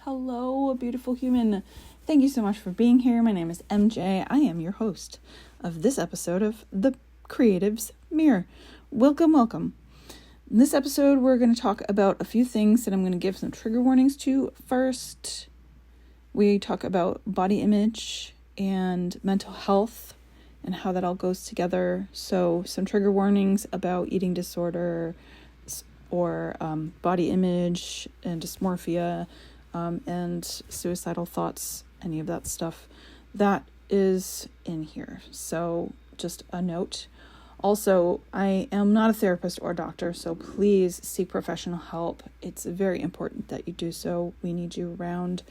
Hello, beautiful human. Thank you so much for being here. My name is MJ. I am your host of this episode of The Creative's Mirror. Welcome. In this episode, we're going to talk about a few things that I'm going to give some trigger warnings to. First, we talk about body image and mental health and how that all goes together. So some trigger warnings about eating disorder or body image and dysmorphia and suicidal thoughts, any of that stuff that is in here. So just a note. Also, I am not a therapist or doctor, so please seek professional help. It's very important that you do so. We need you around,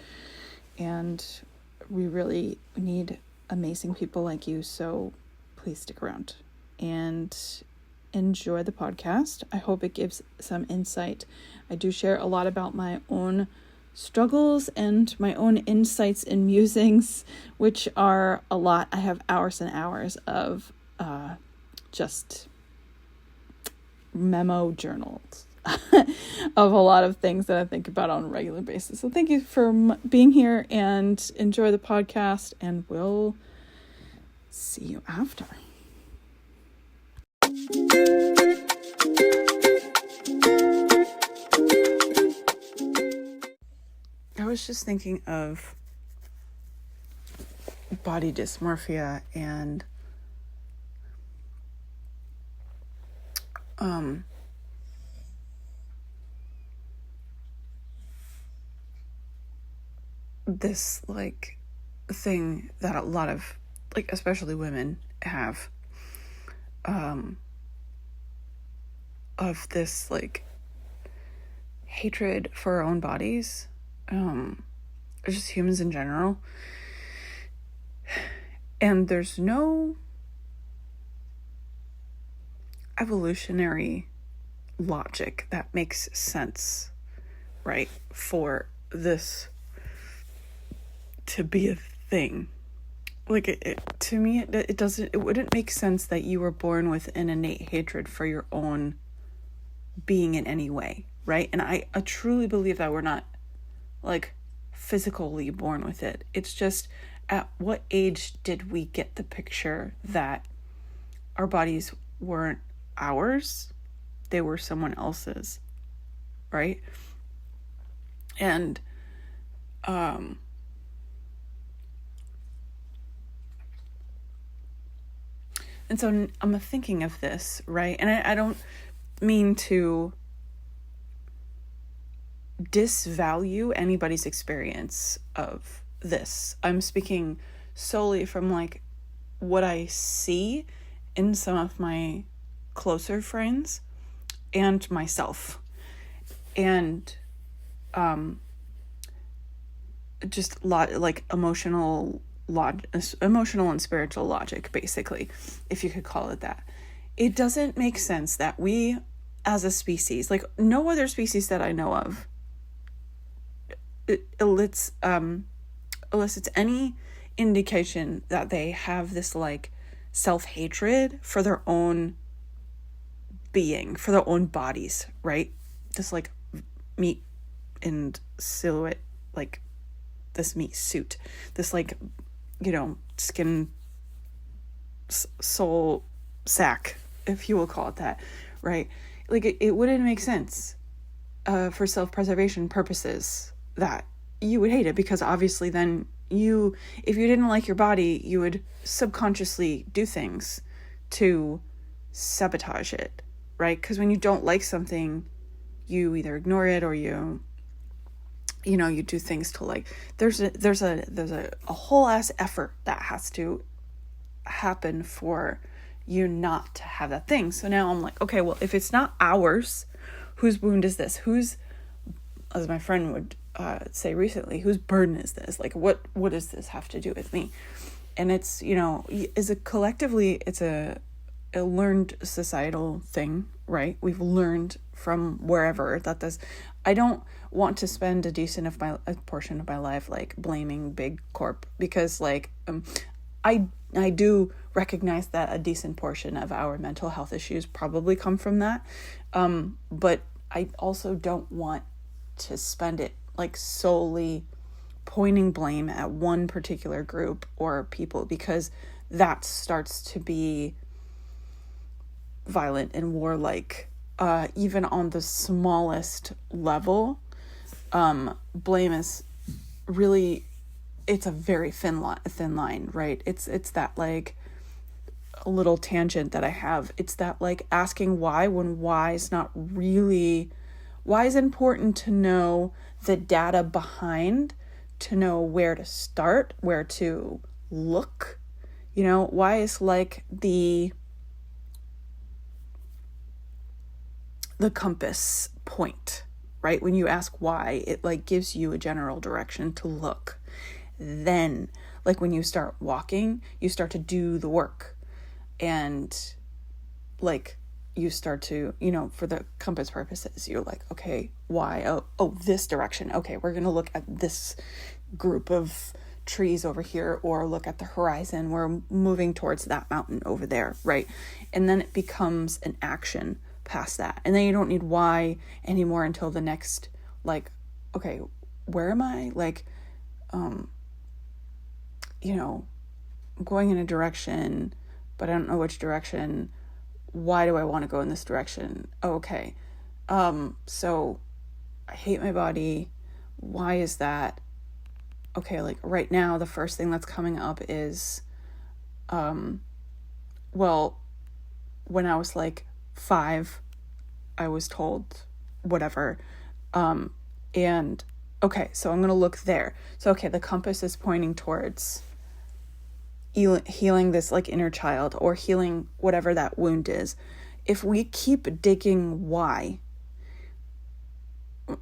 and we really need amazing people like you, so please stick around and enjoy the podcast. I hope it gives some insight. I do share a lot about my own struggles and my own insights and musings, which are a lot. I have hours and hours of just memo journals of a lot of things that I think about on a regular basis. So thank you for being here and enjoy the podcast, and we'll see you after. I was just thinking of body dysmorphia and this thing that a lot of especially women have of this hatred for our own bodies, just humans in general, and there's no evolutionary logic that makes sense, right, for this to be a thing. To me, it wouldn't make sense that you were born with an innate hatred for your own being in any way, right? And I truly believe that we're not physically born with it. It's just, at what age did we get the picture that our bodies weren't ours, they were someone else's, right? And so I'm thinking of this, right? And I don't mean to disvalue anybody's experience of this. I'm speaking solely from what I see in some of my closer friends and myself, and just emotional and spiritual logic, basically, if you could call it that. It doesn't make sense that we as a species, no other species that I know of, elicits any indication that they have this self-hatred for their own being, for their own bodies, right? This meat and silhouette, this meat suit, this skin soul sack, if you will call it that, right? It wouldn't make sense for self-preservation purposes that you would hate it, because obviously then if you didn't like your body, you would subconsciously do things to sabotage it, right? Because when you don't like something, you either ignore it or you do things to there's a whole ass effort that has to happen for you not to have that thing. So now I'm okay, well, if it's not ours, whose wound is this? Whose, as my friend would say recently, whose burden is this? What does this have to do with me? And it's, it's a learned societal thing, right? We've learned from wherever that this. I don't want to spend a portion of my life blaming big corp, because I do recognize that a decent portion of our mental health issues probably come from that, but I also don't want to spend it like solely pointing blame at one particular group or people, because that starts to be violent and warlike. Even on the smallest level, blame is really, it's a very thin line, right? It's that like a little tangent that I have. It's that like asking why when why is not really, why is important to know the data behind, to know where to start, where to look, why is like the compass point, right? When you ask why, it like gives you a general direction to look. Then, like when you start walking, you start to do the work, and like you start to, for the compass purposes, you're like, okay, why? Oh, this direction. Okay, we're going to look at this group of trees over here, or look at the horizon. We're moving towards that mountain over there, right? And then it becomes an action past that. And then you don't need why anymore until the next, like, okay, where am I? Like, going in a direction, but I don't know which direction. Why do I want to go in this direction? Okay. So I hate my body. Why is that? Okay, like right now, the first thing that's coming up is, well, when I was like 5, I was told whatever. And okay, so I'm going to look there. So, okay, the compass is pointing towards healing this like inner child, or healing whatever that wound is. If we keep digging why,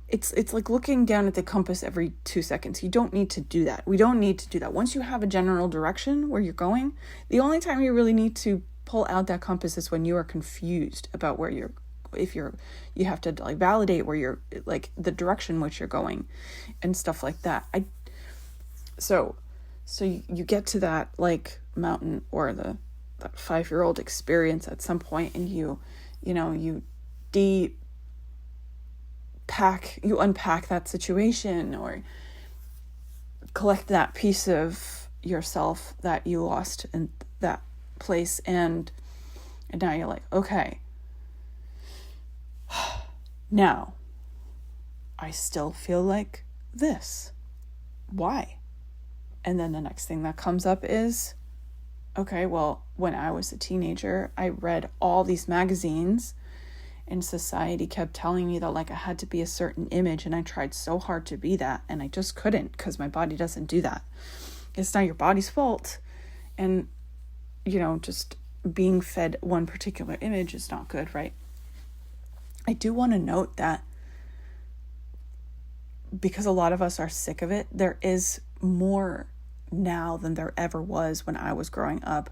it's like looking down at the compass every 2 seconds. You don't need to do that. We don't need to do that. Once you have a general direction where you're going, the only time you really need to pull out that compass is when you are confused about where you have to like validate where you're, like the direction which you're going and stuff like that. So you get to that like mountain or that 5-year-old experience at some point, and you unpack that situation, or collect that piece of yourself that you lost in that place, and now you're like, okay, now I still feel like this. Why? And then the next thing that comes up is, okay, well, when I was a teenager, I read all these magazines, and society kept telling me that like I had to be a certain image, and I tried so hard to be that, and I just couldn't, because my body doesn't do that. It's not your body's fault. And, just being fed one particular image is not good, right? I do want to note that because a lot of us are sick of it, there is more now than there ever was when I was growing up,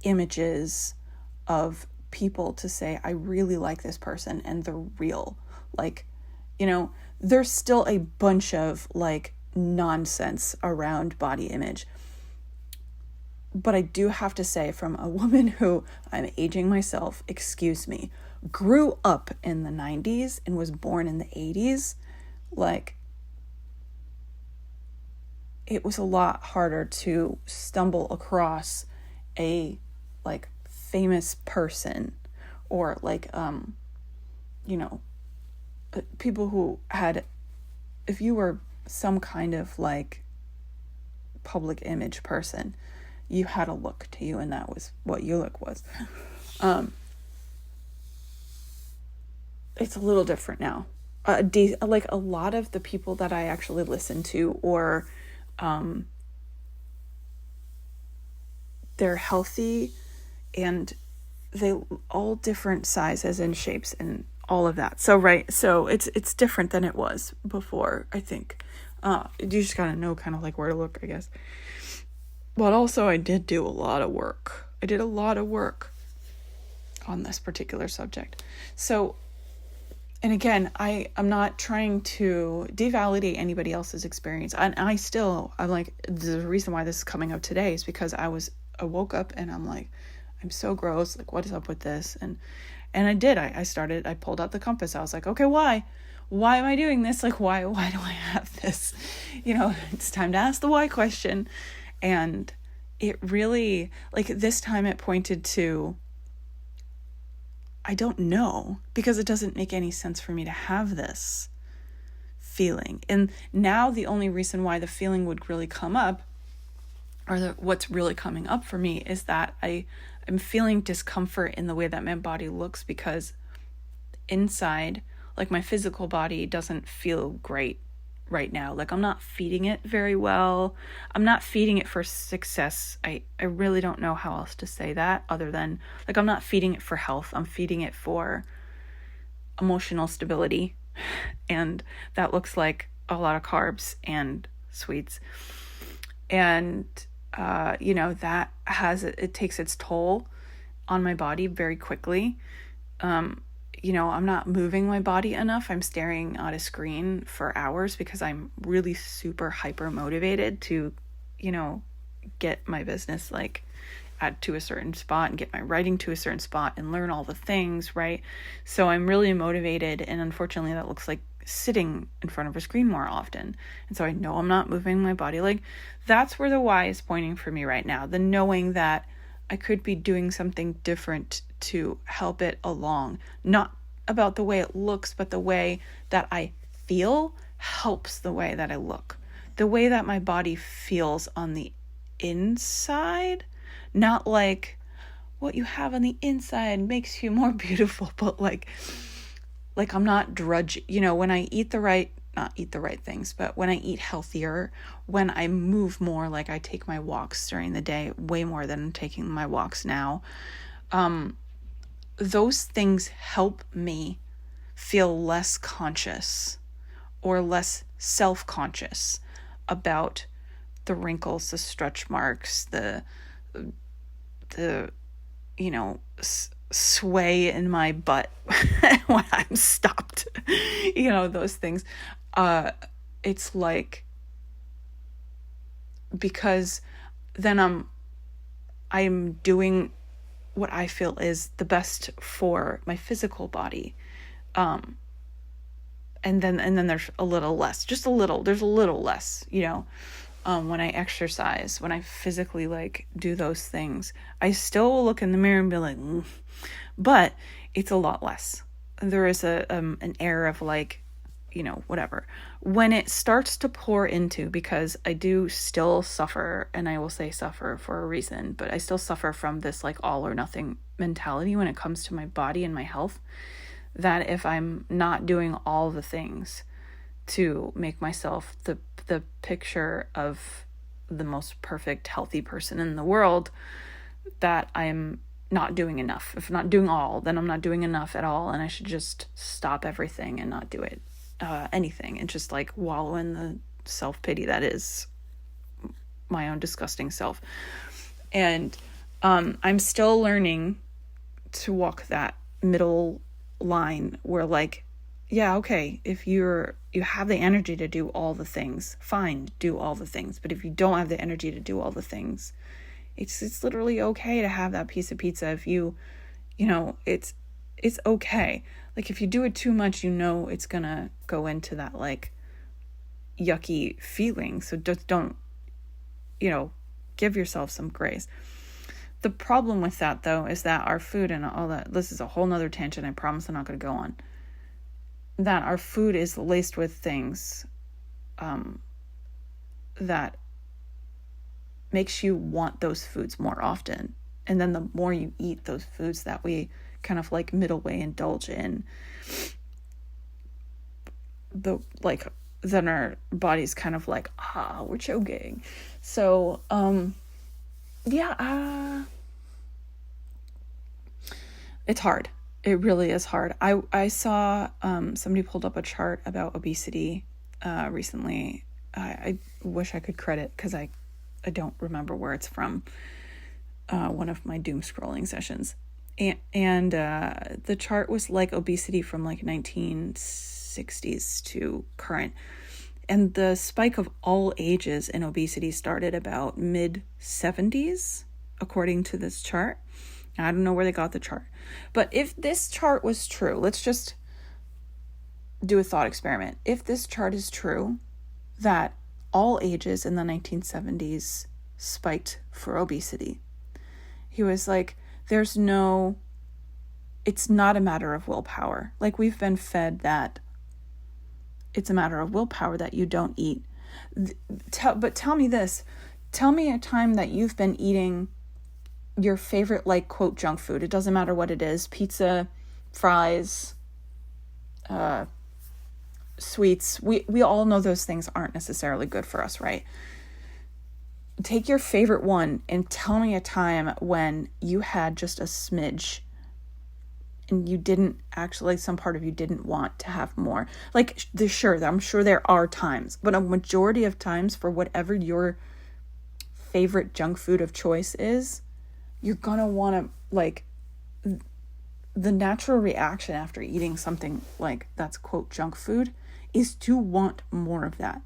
images of people to say, I really like this person, and they're real. Like, there's still a bunch of like nonsense around body image. But I do have to say, from a woman who, I'm aging myself, excuse me, grew up in the 90s and was born in the 80s, like, it was a lot harder to stumble across a like famous person, or like people who had, if you were some kind of like public image person, you had a look to you, and that was what your look was. It's a little different now. Like a lot of the people that I actually listen to, or they're healthy, and they all different sizes and shapes and all of that. So it's different than it was before, I think. You just gotta know kind of like where to look, I guess. But also I did do a lot of work. I did a lot of work on this particular subject. So, and again, I'm not trying to devalidate anybody else's experience. And I'm like, the reason why this is coming up today is because I woke up and I'm like, I'm so gross. Like, what is up with this? And I did. I pulled out the compass. I was like, okay, why? why am I doing this? Like, why do I have this? It's time to ask the why question. And it really, like, this time it pointed to, I don't know, because it doesn't make any sense for me to have this feeling. And now the only reason why the feeling would really come up, or what's really coming up for me, is that I'm feeling discomfort in the way that my body looks, because inside, like, my physical body doesn't feel great right now. Like, I'm not feeding it very well. I'm not feeding it for success. I really don't know how else to say that, other than, like, I'm not feeding it for health. I'm feeding it for emotional stability. And that looks like a lot of carbs and sweets. And, that it takes its toll on my body very quickly. I'm not moving my body enough. I'm staring at a screen for hours because I'm really super hyper motivated to, get my business like to a certain spot and get my writing to a certain spot and learn all the things, right? So I'm really motivated, and unfortunately that looks like sitting in front of a screen more often. And so I know I'm not moving my body. Like, that's where the why is pointing for me right now. The knowing that I could be doing something different to help it along. Not about the way it looks, but the way that I feel helps the way that I look. The way that my body feels on the inside. Not like what you have on the inside makes you more beautiful, but like I'm not when I not eat the right things, but when I eat healthier, when I move more, like I take my walks during the day way more than I'm taking my walks now. Those things help me feel less conscious or less self-conscious about the wrinkles, the stretch marks, the sway in my butt when I'm stopped, those things. It's like, because then I'm doing what I feel is the best for my physical body. And then there's a little less, there's a little less, when I exercise, when I physically like do those things. I still will look in the mirror and be like, but it's a lot less. There is an air of like, whatever. When it starts to pour into, because I do still suffer, and I will say suffer for a reason, but I still suffer from this like all or nothing mentality when it comes to my body and my health, that if I'm not doing all the things to make myself the picture of the most perfect healthy person in the world, that I'm not doing enough. If I'm not doing all, then I'm not doing enough at all, and I should just stop everything and not do it, anything, and just like wallow in the self-pity that is my own disgusting self. And I'm still learning to walk that middle line where, like, yeah, okay, if you have the energy to do all the things, fine, do all the things. But if you don't have the energy to do all the things, it's literally okay to have that piece of pizza. If it's okay. Like, if you do it too much, it's gonna go into that like yucky feeling. So just don't, give yourself some grace. The problem with that, though, is that our food and all that, this is a whole nother tangent, I promise I'm not going to go on, that our food is laced with things that makes you want those foods more often. And then the more you eat those foods that we kind of like middle way indulge in, then our body's kind of like, we're choking. So, it's hard. It really is hard. I saw somebody pulled up a chart about obesity recently. I wish I could credit, because I don't remember where it's from. One of my doom scrolling sessions. And the chart was like obesity from like 1960s to current. And the spike of all ages in obesity started about mid-70s, according to this chart. I don't know where they got the chart. But if this chart was true, let's just do a thought experiment. If this chart is true, that all ages in the 1970s spiked for obesity, he was like, it's not a matter of willpower. Like, we've been fed that it's a matter of willpower that you don't eat. But tell me this. Tell me a time that you've been eating your favorite, like, quote, junk food. It doesn't matter what it is. Pizza, fries, sweets. We all know those things aren't necessarily good for us, right? Take your favorite one and tell me a time when you had just a smidge and you didn't actually, some part of you didn't want to have more. Like, sure, I'm sure there are times, but a majority of times, for whatever your favorite junk food of choice is, you're gonna want to, like, the natural reaction after eating something like that's, quote, junk food is to want more of that.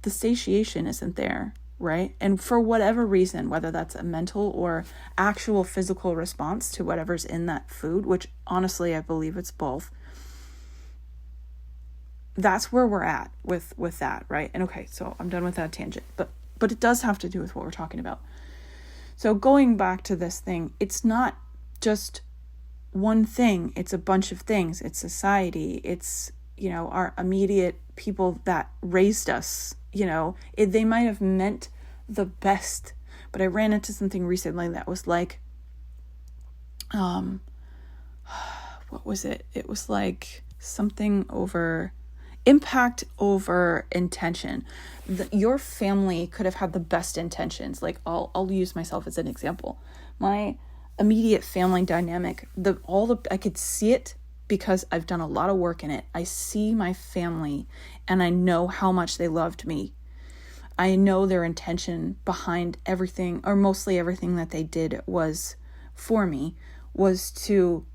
The satiation isn't there, right? And for whatever reason, whether that's a mental or actual physical response to whatever's in that food, which honestly, I believe it's both, that's where we're at with that, right? And okay, so I'm done with that tangent, but it does have to do with what we're talking about. So going back to this thing, it's not just one thing, it's a bunch of things. It's society, it's, our immediate people that raised us, they might have meant the best, but I ran into something recently that was like, what was it? It was like something over impact over intention. Your family could have had the best intentions. Like, I'll use myself as an example. My immediate family dynamic, I could see it because I've done a lot of work in it. I see my family and I know how much they loved me. I know their intention behind everything, or mostly everything that they did was for me, was to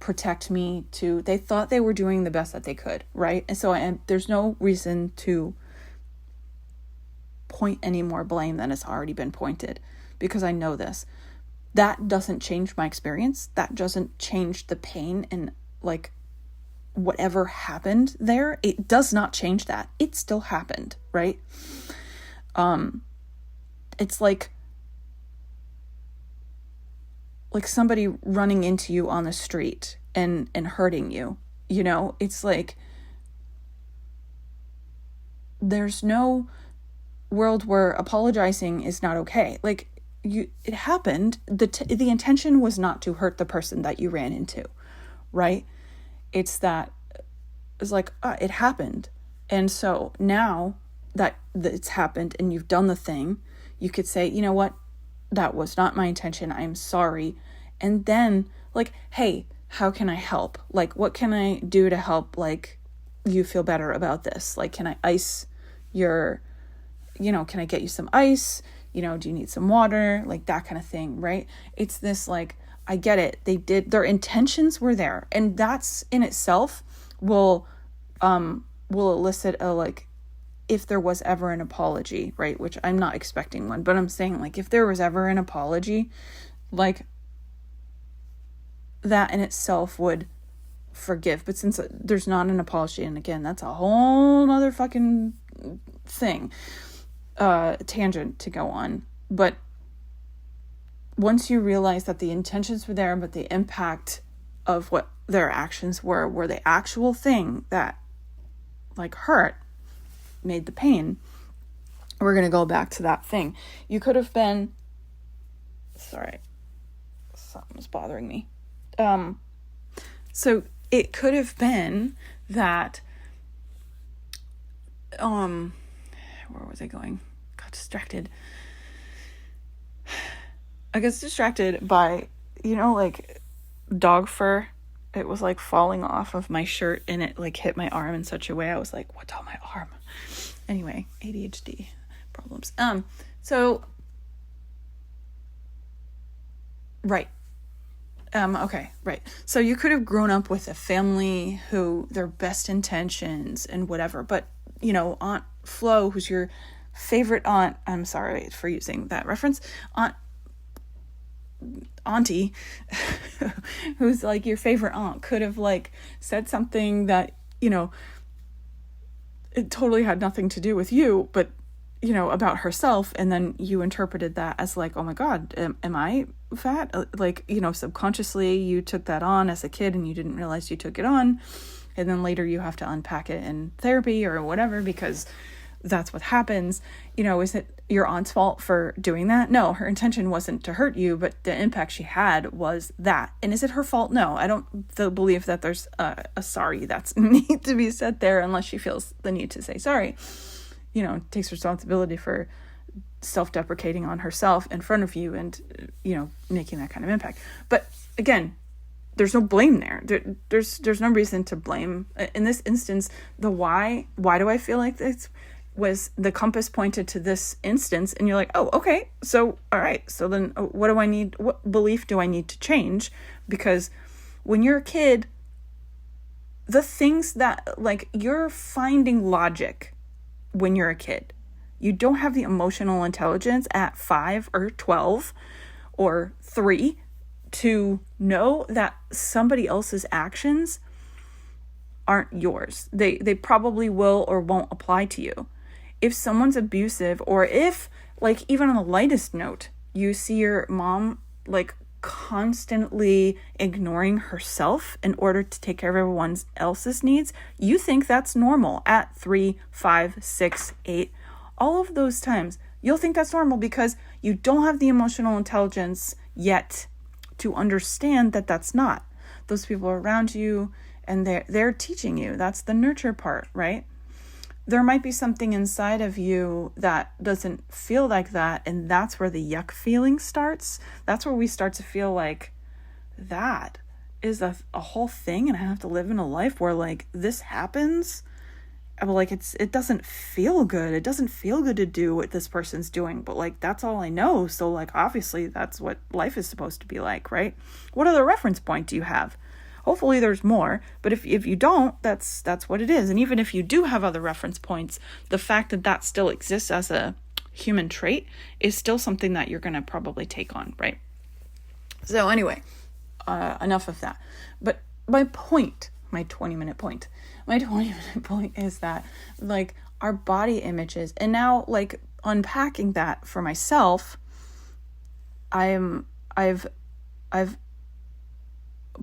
protect me, they thought they were doing the best that they could, right? And so there's no reason to point any more blame than has already been pointed, because I know this. That doesn't change my experience. That doesn't change the pain and, like, whatever happened there. It does not change that. It still happened, right? It's like somebody running into you on the street and hurting you, it's like, there's no world where apologizing is not okay. Like, it happened. The intention was not to hurt the person that you ran into, right? It's like, it happened. And so now that it's happened and you've done the thing, you could say, you know what? That was not my intention. I'm sorry. And then, like, hey, how can I help? Like, what can I do to help, like, you feel better about this? Like, can I ice your, can I get you some ice? Do you need some water? Like, that kind of thing, right? It's this, like, I get it. Their intentions were there. And that's in itself will elicit a, like, if there was ever an apology, right? Which I'm not expecting one, but I'm saying, like, if there was ever an apology, like, that in itself would forgive. But since there's not an apology, and again, that's a whole other fucking thing, tangent to go on. But once you realize that the intentions were there, but the impact of what their actions were the actual thing that, like, hurt, made the pain, we're going to go back to that thing. You could have been, sorry, something's bothering me. So it could have been that, where was I going? Got distracted. I got distracted by, like, dog fur. It was, like, falling off of my shirt and it, like, hit my arm in such a way I was like, what's on my arm? Anyway, ADHD problems. So, right. Okay, right. So you could have grown up with a family who their best intentions and whatever, but, Aunt Flo, who's your favorite aunt, I'm sorry for using that reference, auntie, who's, like, your favorite aunt, could have, like, said something that it totally had nothing to do with you, but, about herself. And then you interpreted that as like, oh my God, am I fat? Like, subconsciously you took that on as a kid and you didn't realize you took it on. And then later you have to unpack it in therapy or whatever, because that's what happens. Is it your aunt's fault for doing that? No, her intention wasn't to hurt you, but the impact she had was that. And is it her fault? No, I don't believe that there's a sorry that's need to be said there, unless she feels the need to say sorry. Takes responsibility for self-deprecating on herself in front of you and, making that kind of impact. But again, there's no blame there. There's no reason to blame. In this instance, the why do I feel like this? Was the compass pointed to this instance, and you're like, oh, okay, so all right, so then what belief do I need to change? Because when you're a kid, the things that, like, you're finding logic when you're a kid. You don't have the emotional intelligence at 5 or 12 or 3 to know that somebody else's actions aren't yours. They probably will or won't apply to you. If someone's abusive, or if, like, even on the lightest note, you see your mom, like, constantly ignoring herself in order to take care of everyone else's needs, you think that's normal at 3, 5, 6, 8. All of those times, you'll think that's normal because you don't have the emotional intelligence yet to understand that that's not. Those people are around you, and they're teaching you. That's the nurture part, right? There might be something inside of you that doesn't feel like that, and that's where the yuck feeling starts. That's where we start to feel like that is a whole thing, and I have to live in a life where, like, this happens. Like, it doesn't feel good. It doesn't feel good to do what this person's doing, but, like, that's all I know. So, like, obviously that's what life is supposed to be like, right? What other reference point do you have? Hopefully there's more, but if you don't, that's what it is. And even if you do have other reference points, the fact that still exists as a human trait is still something that you're going to probably take on, right? So anyway, enough of that. But my 20-minute point is that, like, our body images, and now, like, unpacking that for myself, I've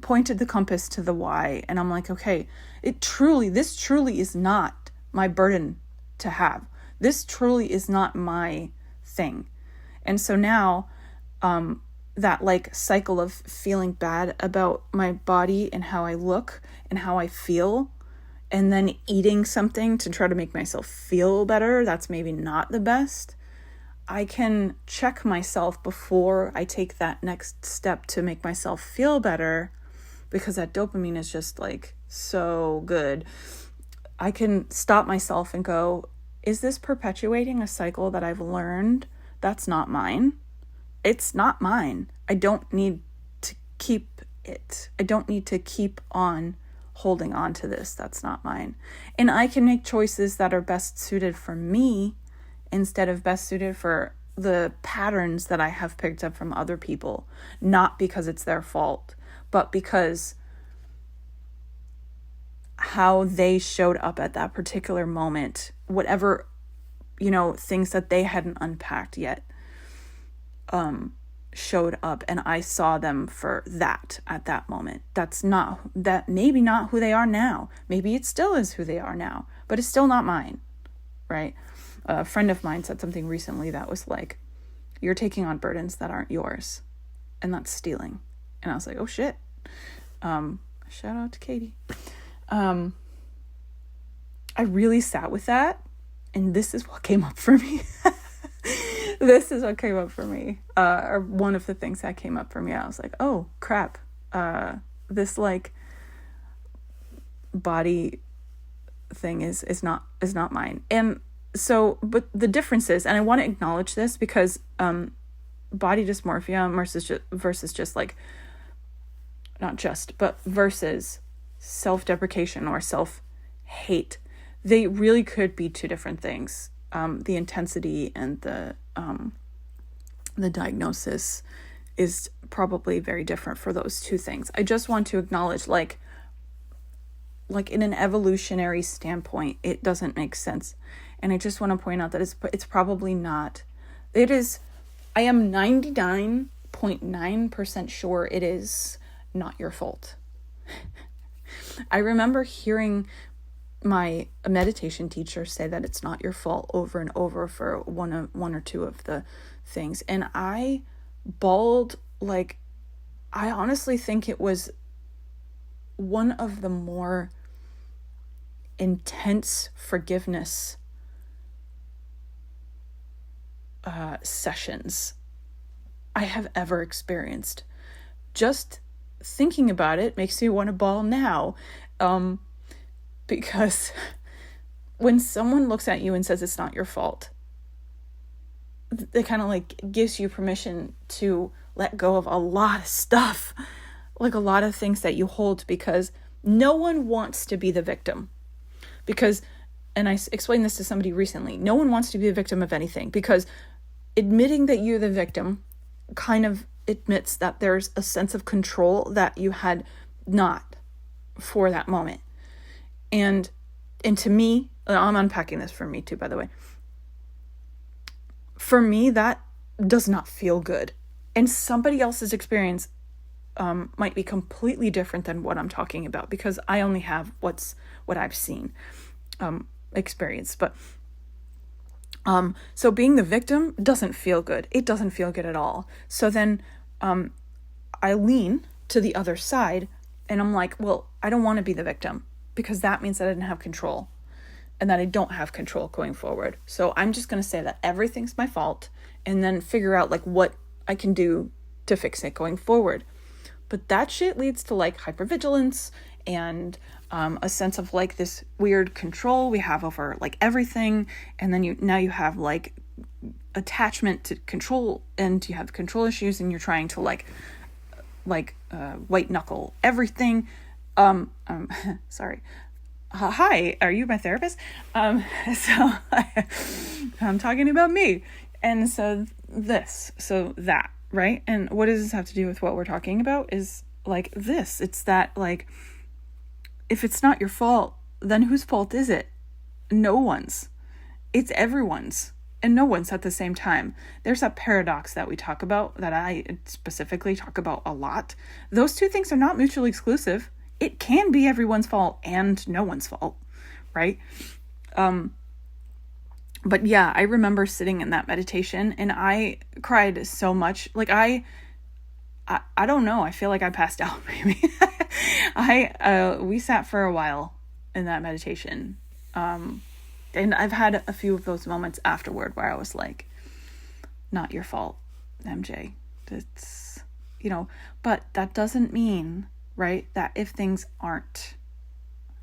pointed the compass to the why, and I'm like, okay, this truly is not my burden to have. This truly is not my thing. And so now, that, like, cycle of feeling bad about my body and how I look and how I feel, and then eating something to try to make myself feel better, that's maybe not the best. I can check myself before I take that next step to make myself feel better, because that dopamine is just, like, so good. I can stop myself and go, is this perpetuating a cycle that I've learned that's not mine? It's not mine. I don't need to keep it. I don't need to keep on holding on to this. That's not mine. And I can make choices that are best suited for me instead of best suited for the patterns that I have picked up from other people, not because it's their fault, but because how they showed up at that particular moment, whatever, things that they hadn't unpacked yet, showed up, and I saw them for that at that moment. Maybe not who they are now. Maybe it still is who they are now, but it's still not mine, right? A friend of mine said something recently that was like, you're taking on burdens that aren't yours, and that's stealing. And I was like, oh shit. Shout out to Katie. I really sat with that, and this is what came up for me. Or one of the things that came up for me. I was like, oh crap. This, like, body thing is not mine. And so, but the difference is, and I want to acknowledge this because body dysmorphia versus just, like, not just, but versus self-deprecation or self-hate, they really could be two different things. The intensity and the diagnosis is probably very different for those two things. I just want to acknowledge, like, like in an evolutionary standpoint, it doesn't make sense. And I just want to point out that it's probably not. It is, I am 99.9% sure it is not your fault. I remember hearing my meditation teacher say that it's not your fault over and over for one or two of the things. And I bawled, like, I honestly think it was one of the more intense forgiveness sessions I have ever experienced. Just thinking about it makes me want to bawl now. Because when someone looks at you and says it's not your fault, it kind of like gives you permission to let go of a lot of stuff, like a lot of things that you hold, because no one wants to be the victim. Because, and I explained this to somebody recently, no one wants to be the victim of anything, because admitting that you're the victim kind of admits that there's a sense of control that you had not for that moment. And to me, I'm unpacking this for me too, by the way. For me, that does not feel good. And somebody else's experience might be completely different than what I'm talking about, because I only have what I've seen, experienced. But so being the victim doesn't feel good. It doesn't feel good at all. So then I lean to the other side and I'm like, well, I don't want to be the victim, because that means that I didn't have control and that I don't have control going forward. So I'm just going to say that everything's my fault and then figure out like what I can do to fix it going forward. But that shit leads to like hypervigilance and a sense of like this weird control we have over like everything. And then you have like attachment to control, and you have control issues, and you're trying to like white knuckle everything. Sorry. Hi, are you my therapist? So I'm talking about me. And so that, right? And what does this have to do with what we're talking about is like this. It's that like, if it's not your fault, then whose fault is it? No one's. It's everyone's. And no one's at the same time. There's that paradox that we talk about, that I specifically talk about a lot. Those two things are not mutually exclusive. It can be everyone's fault and no one's fault, right? But yeah, I remember sitting in that meditation and I cried so much. Like I don't know. I feel like I passed out maybe. We sat for a while in that meditation. And I've had a few of those moments afterward where I was like, not your fault, MJ. It's, but that doesn't mean, right, that if things aren't,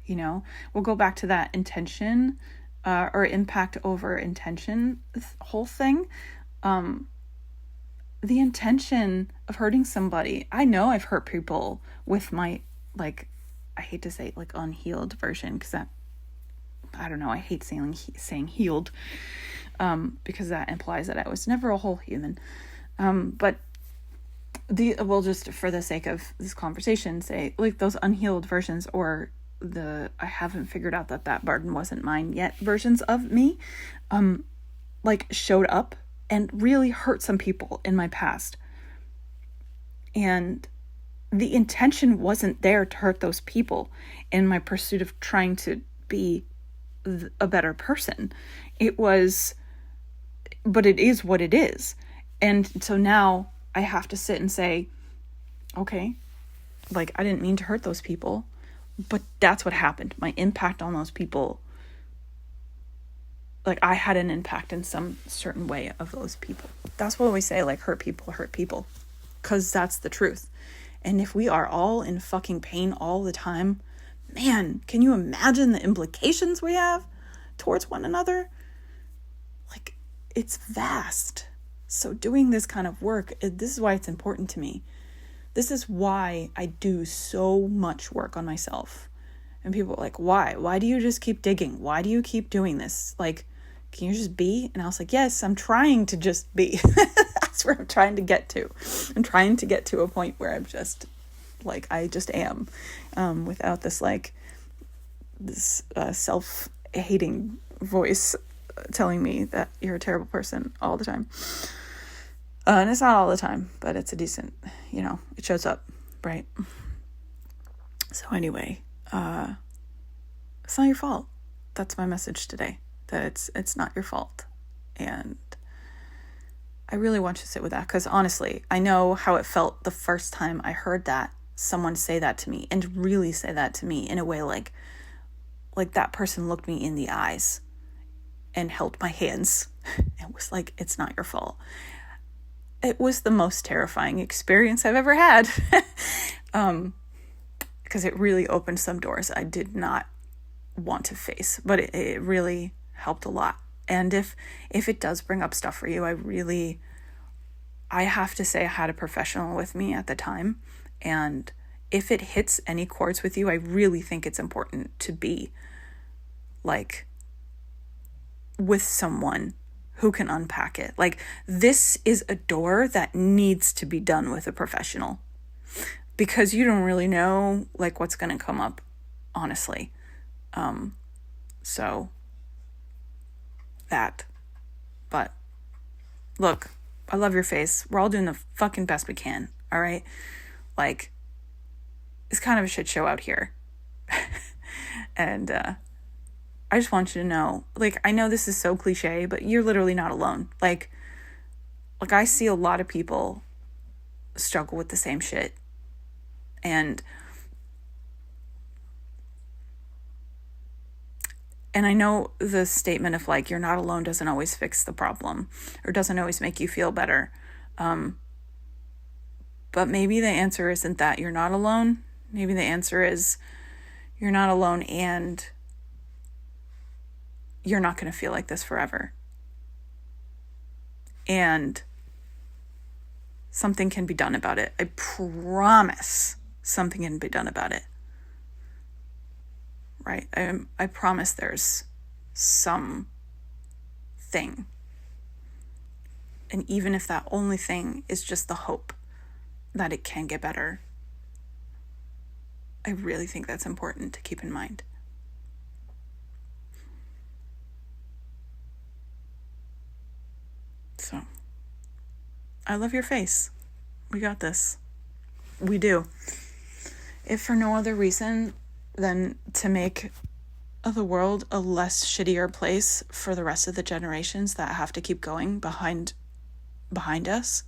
we'll go back to that intention or impact over intention whole thing. The intention of hurting somebody. I know I've hurt people with my, like, I hate to say like unhealed version, because that, I don't know, I hate saying healed, because that implies that I was never a whole human. But we'll just, for the sake of this conversation, say like those unhealed versions, or I haven't figured out that burden wasn't mine yet versions of me, like showed up and really hurt some people in my past. And the intention wasn't there to hurt those people in my pursuit of trying to be a better person. It was, but it is what it is. And so now I have to sit and say, okay, like I didn't mean to hurt those people, but that's what happened. My impact on those people, like I had an impact in some certain way of those people. That's what we say, like hurt people, because that's the truth. And if we are all in fucking pain all the time, man, can you imagine the implications we have towards one another? Like, it's vast. So doing this kind of work, this is why it's important to me. This is why I do so much work on myself. And people are like, why? Why do you just keep digging? Why do you keep doing this? Like, can you just be? And I was like, yes, I'm trying to just be. That's where I'm trying to get to. I'm trying to get to a point where I'm just, like, I just am, without this, like, this self-hating voice telling me that you're a terrible person all the time. And it's not all the time, but it's a decent, it shows up, right? So anyway, it's not your fault. That's my message today, that it's not your fault. And I really want you to sit with that, because honestly, I know how it felt the first time I heard that, someone say that to me, and really say that to me in a way like that person looked me in the eyes and held my hands and was like, it's not your fault. It was the most terrifying experience I've ever had. Because it really opened some doors I did not want to face, but it really helped a lot. And if it does bring up stuff for you, I have to say I had a professional with me at the time. And if it hits any chords with you, I really think it's important to be like with someone who can unpack it. Like, this is a door that needs to be done with a professional, because you don't really know like what's going to come up, honestly. So that, but look, I love your face. We're all doing the fucking best we can. All right. Like, it's kind of a shit show out here. And, I just want you to know, like, I know this is so cliche, but you're literally not alone. Like I see a lot of people struggle with the same shit. And I know the statement of like, you're not alone doesn't always fix the problem or doesn't always make you feel better. But maybe the answer isn't that you're not alone. Maybe the answer is you're not alone and you're not going to feel like this forever. And something can be done about it. I promise something can be done about it. Right? I promise there's some thing. And even if that only thing is just the hope that it can get better, I really think that's important to keep in mind. So, I love your face. We got this. We do. If for no other reason than to make the world a less shittier place for the rest of the generations that have to keep going behind us.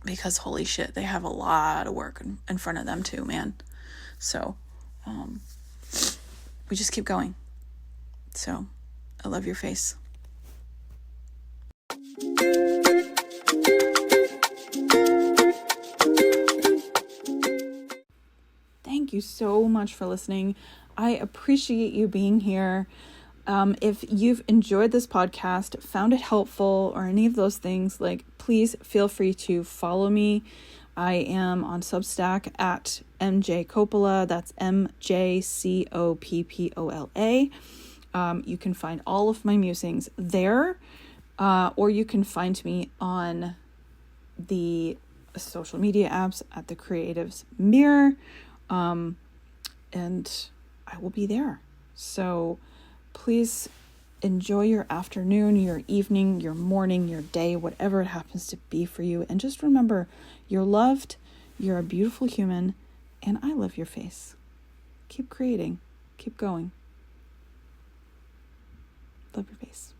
Because holy shit, they have a lot of work in front of them too, man. So, we just keep going. So, I love your face. Thank you so much for listening. I appreciate you being here. If you've enjoyed this podcast, found it helpful, or any of those things, like, please feel free to follow me. I am on Substack at MJ Coppola. That's MJCOPPOLA. You can find all of my musings there, or you can find me on the social media apps at the Creatives Mirror, and I will be there. So please enjoy your afternoon, your evening, your morning, your day, whatever it happens to be for you. And just remember, you're loved, you're a beautiful human, and I love your face. Keep creating, keep going. Love your face.